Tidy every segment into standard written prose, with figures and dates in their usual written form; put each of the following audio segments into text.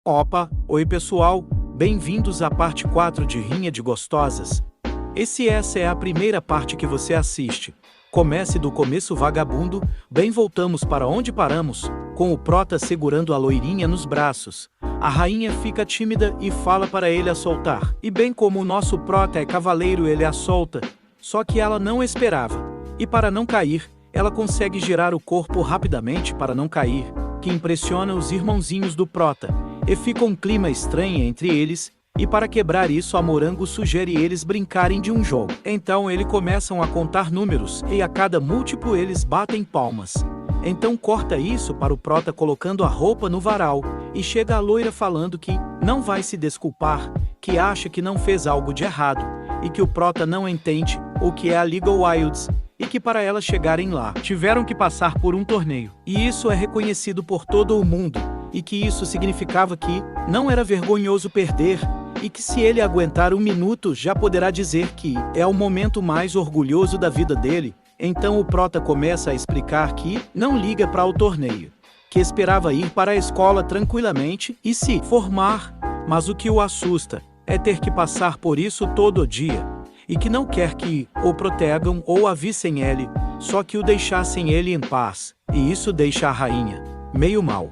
Opa, oi pessoal, bem-vindos à parte 4 de Rinha de Gostosas. Essa é a primeira parte que você assiste. Comece do começo vagabundo, bem voltamos para onde paramos, com o prota segurando a loirinha nos braços. A rainha fica tímida e fala para ele a soltar. E bem como o nosso prota é cavaleiro, ele a solta. Só que ela não esperava. E para não cair, ela consegue girar o corpo rapidamente para não cair, que impressiona os irmãozinhos do prota. E fica um clima estranho entre eles, e para quebrar isso a Morango sugere eles brincarem de um jogo. Então eles começam a contar números, e a cada múltiplo eles batem palmas. Então corta isso para o prota colocando a roupa no varal, e chega a loira falando que não vai se desculpar, que acha que não fez algo de errado, e que o prota não entende o que é a Legal Wilds, e que para elas chegarem lá, tiveram que passar por um torneio. E isso é reconhecido por todo o mundo, e que isso significava que não era vergonhoso perder, e que se ele aguentar um minuto já poderá dizer que é o momento mais orgulhoso da vida dele. Então o prota começa a explicar que não liga para o torneio, que esperava ir para a escola tranquilamente e se formar, mas o que o assusta é ter que passar por isso todo dia, e que não quer que o protegam ou avissem ele, só que o deixassem ele em paz, e isso deixa a rainha meio mal.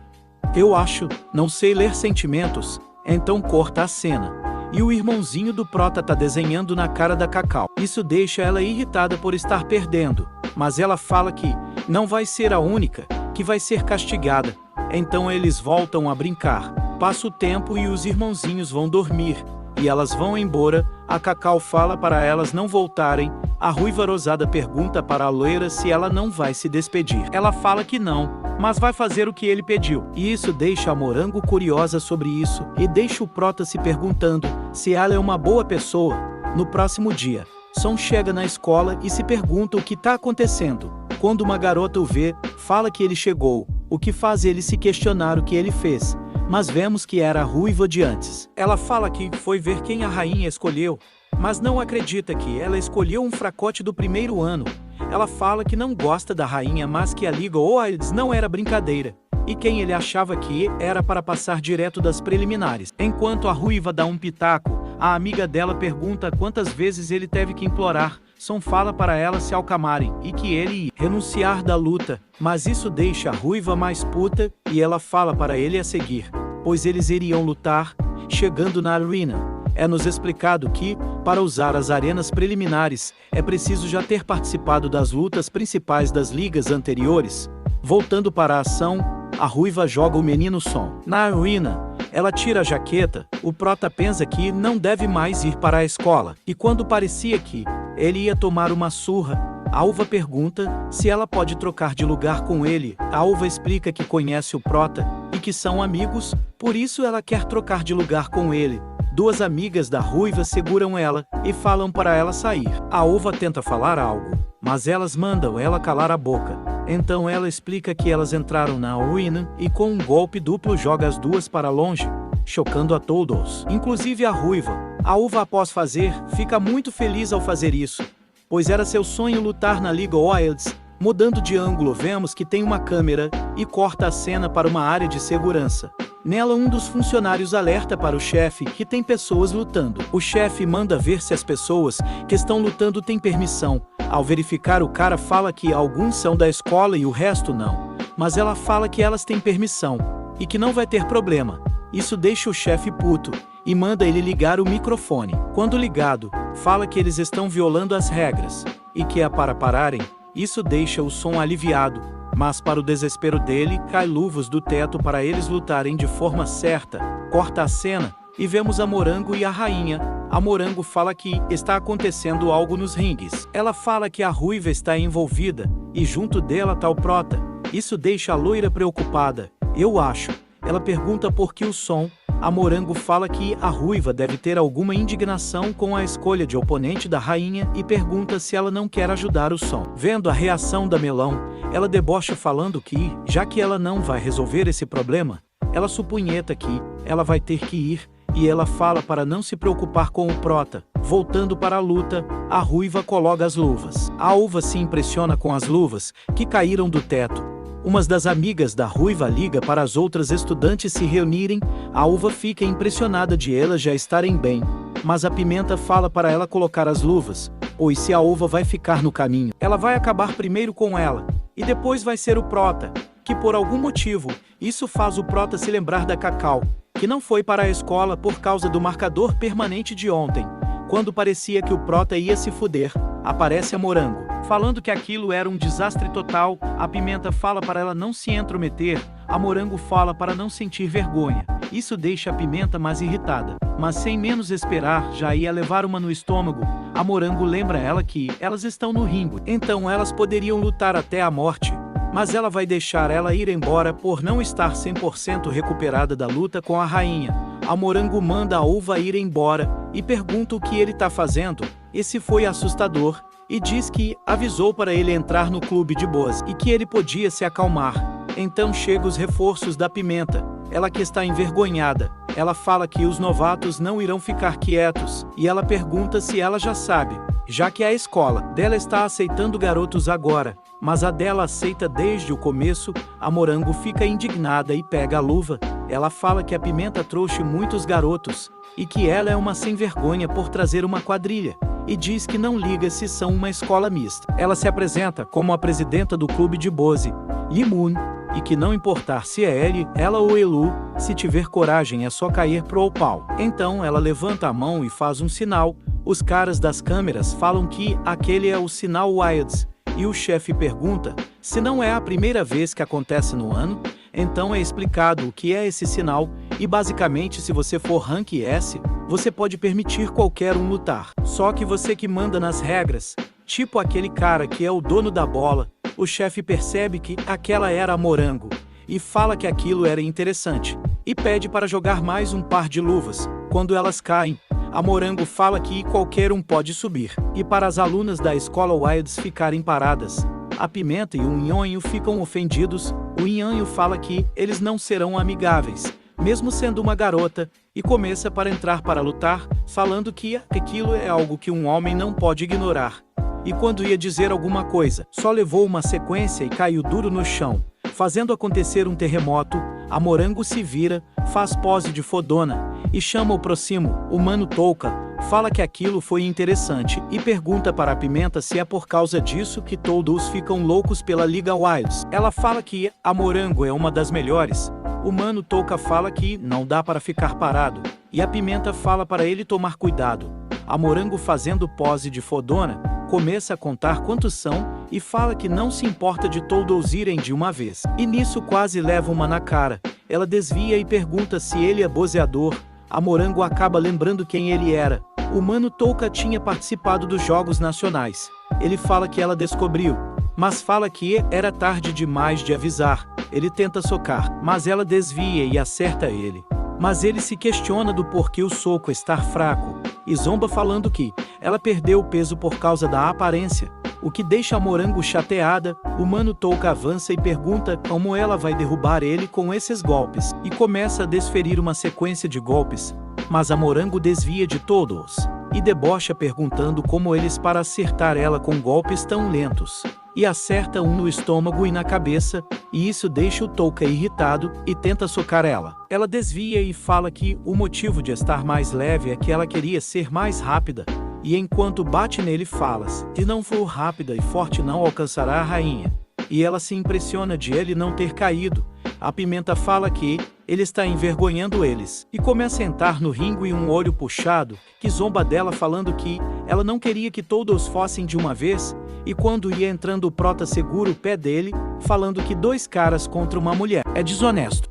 Eu acho, não sei ler sentimentos, então corta a cena. E o irmãozinho do prota tá desenhando na cara da Cacau. Isso deixa ela irritada por estar perdendo, mas ela fala que não vai ser a única, que vai ser castigada. Então eles voltam a brincar. Passa o tempo e os irmãozinhos vão dormir, e elas vão embora. A Cacau fala para elas não voltarem. A ruiva rosada pergunta para a loira se ela não vai se despedir. Ela fala que não, mas vai fazer o que ele pediu. E isso deixa a Morango curiosa sobre isso, e deixa o prota se perguntando se ela é uma boa pessoa. No próximo dia, Som chega na escola e se pergunta o que está acontecendo. Quando uma garota o vê, fala que ele chegou, o que faz ele se questionar o que ele fez. Mas vemos que era a ruiva de antes. Ela fala que foi ver quem a rainha escolheu, mas não acredita que ela escolheu um fracote do primeiro ano. Ela fala que não gosta da rainha, mas que a Liga Wilds não era brincadeira, e quem ele achava que era para passar direto das preliminares. Enquanto a ruiva dá um pitaco, a amiga dela pergunta quantas vezes ele teve que implorar. Som fala para ela se acalmarem e que ele ia renunciar da luta, mas isso deixa a ruiva mais puta, e ela fala para ele a seguir, pois eles iriam lutar. Chegando na arena, é-nos explicado que, para usar as arenas preliminares, é preciso já ter participado das lutas principais das ligas anteriores. Voltando para a ação, a ruiva joga o menino Som na arena. Ela tira a jaqueta, o prota pensa que não deve mais ir para a escola, e quando parecia que ele ia tomar uma surra, a Uva pergunta se ela pode trocar de lugar com ele. A Uva explica que conhece o prota e que são amigos, por isso ela quer trocar de lugar com ele. Duas amigas da ruiva seguram ela e falam para ela sair. A Uva tenta falar algo, mas elas mandam ela calar a boca. Então ela explica que elas entraram na arena e com um golpe duplo joga as duas para longe, chocando a todos, inclusive a ruiva. A Uva, após fazer, fica muito feliz ao fazer isso, pois era seu sonho lutar na Liga Wilds. Mudando de ângulo, vemos que tem uma câmera e corta a cena para uma área de segurança. Nela, um dos funcionários alerta para o chefe que tem pessoas lutando. O chefe manda ver se as pessoas que estão lutando têm permissão. Ao verificar, o cara fala que alguns são da escola e o resto não, mas ela fala que elas têm permissão e que não vai ter problema. Isso deixa o chefe puto e manda ele ligar o microfone. Quando ligado, fala que eles estão violando as regras e que é para pararem. Isso deixa o Som aliviado, mas para o desespero dele, cai luvas do teto para eles lutarem de forma certa. Corta a cena e vemos a Morango e a rainha. A Morango fala que está acontecendo algo nos ringues. Ela fala que a ruiva está envolvida e junto dela está o prota. Isso deixa a loira preocupada, eu acho. Ela pergunta por que o Som. A Morango fala que a ruiva deve ter alguma indignação com a escolha de oponente da rainha e pergunta se ela não quer ajudar o Som. Vendo a reação da Melão, ela debocha falando que, já que ela não vai resolver esse problema, ela supunheta que ela vai ter que ir, e ela fala para não se preocupar com o prota. Voltando para a luta, a ruiva coloca as luvas. A Uva se impressiona com as luvas, que caíram do teto. Umas das amigas da Ruiva liga para as outras estudantes se reunirem. A Uva fica impressionada de elas já estarem bem, mas a Pimenta fala para ela colocar as luvas, pois se a Uva vai ficar no caminho, ela vai acabar primeiro com ela, e depois vai ser o Prota, que por algum motivo, isso faz o Prota se lembrar da Cacau, que não foi para a escola por causa do marcador permanente de ontem. Quando parecia que o Prota ia se fuder, aparece a Morango, falando que aquilo era um desastre total. A Pimenta fala para ela não se intrometer, a Morango fala para não sentir vergonha. Isso deixa a Pimenta mais irritada, mas sem menos esperar, já ia levar uma no estômago. A Morango lembra ela que elas estão no ringue, então elas poderiam lutar até a morte, mas ela vai deixar ela ir embora por não estar 100% recuperada da luta com a rainha. A Morango manda a Uva ir embora e pergunta o que ele tá fazendo. Esse foi assustador e diz que avisou para ele entrar no clube de boas e que ele podia se acalmar. Então chegam os reforços da Pimenta. Ela que está envergonhada. Ela fala que os novatos não irão ficar quietos e ela pergunta se ela já sabe, já que a escola dela está aceitando garotos agora, mas a dela aceita desde o começo. A Morango fica indignada e pega a luva. Ela fala que a Pimenta trouxe muitos garotos e que ela é uma sem vergonha por trazer uma quadrilha, e diz que não liga se são uma escola mista. Ela se apresenta como a presidenta do clube de Boze, Yimun, e que não importar se é ele, ela ou Elu, se tiver coragem é só cair pro pau. Então ela levanta a mão e faz um sinal. Os caras das câmeras falam que aquele é o sinal Wilds, e o chefe pergunta se não é a primeira vez que acontece no ano. Então é explicado o que é esse sinal, e basicamente se você for rank S, você pode permitir qualquer um lutar. Só que você que manda nas regras, tipo aquele cara que é o dono da bola. O chefe percebe que aquela era a Morango, e fala que aquilo era interessante, e pede para jogar mais um par de luvas. Quando elas caem, a Morango fala que qualquer um pode subir, e para as alunas da escola Wilds ficarem paradas. A Pimenta e o Nhonho ficam ofendidos. O Nhonho fala que eles não serão amigáveis, mesmo sendo uma garota, e começa para entrar para lutar, falando que aquilo é algo que um homem não pode ignorar. E quando ia dizer alguma coisa, só levou uma sequência e caiu duro no chão, fazendo acontecer um terremoto. A Morango se vira, faz pose de fodona, e chama o próximo, o Mano Touca, fala que aquilo foi interessante, e pergunta para a Pimenta se é por causa disso que todos ficam loucos pela Liga Wilds. Ela fala que a Morango é uma das melhores. O Mano Touca fala que não dá para ficar parado, e a Pimenta fala para ele tomar cuidado. A Morango, fazendo pose de fodona, começa a contar quantos são e fala que não se importa de todos irem de uma vez. E nisso quase leva uma na cara. Ela desvia e pergunta se ele é bozeador. A Morango acaba lembrando quem ele era. O Mano Touca tinha participado dos Jogos Nacionais. Ele fala que ela descobriu, mas fala que era tarde demais de avisar. Ele tenta socar, mas ela desvia e acerta ele. Mas ele se questiona do porquê o soco estar fraco, e zomba falando que ela perdeu peso por causa da aparência, o que deixa a Morango chateada. O Mano Touca avança e pergunta como ela vai derrubar ele com esses golpes, e começa a desferir uma sequência de golpes, mas a Morango desvia de todos, e debocha perguntando como eles para acertar ela com golpes tão lentos, e acerta um no estômago e na cabeça, e isso deixa o Touca irritado e tenta socar ela. Ela desvia e fala que o motivo de estar mais leve é que ela queria ser mais rápida, e enquanto bate nele fala: se não for rápida e forte não alcançará a rainha. E ela se impressiona de ele não ter caído. A Pimenta fala que ele está envergonhando eles, e começa a entrar no ringue e um olho puxado, que zomba dela falando que ela não queria que todos fossem de uma vez, e quando ia entrando o Prota segura o pé dele, falando que 2 caras contra uma mulher é desonesto.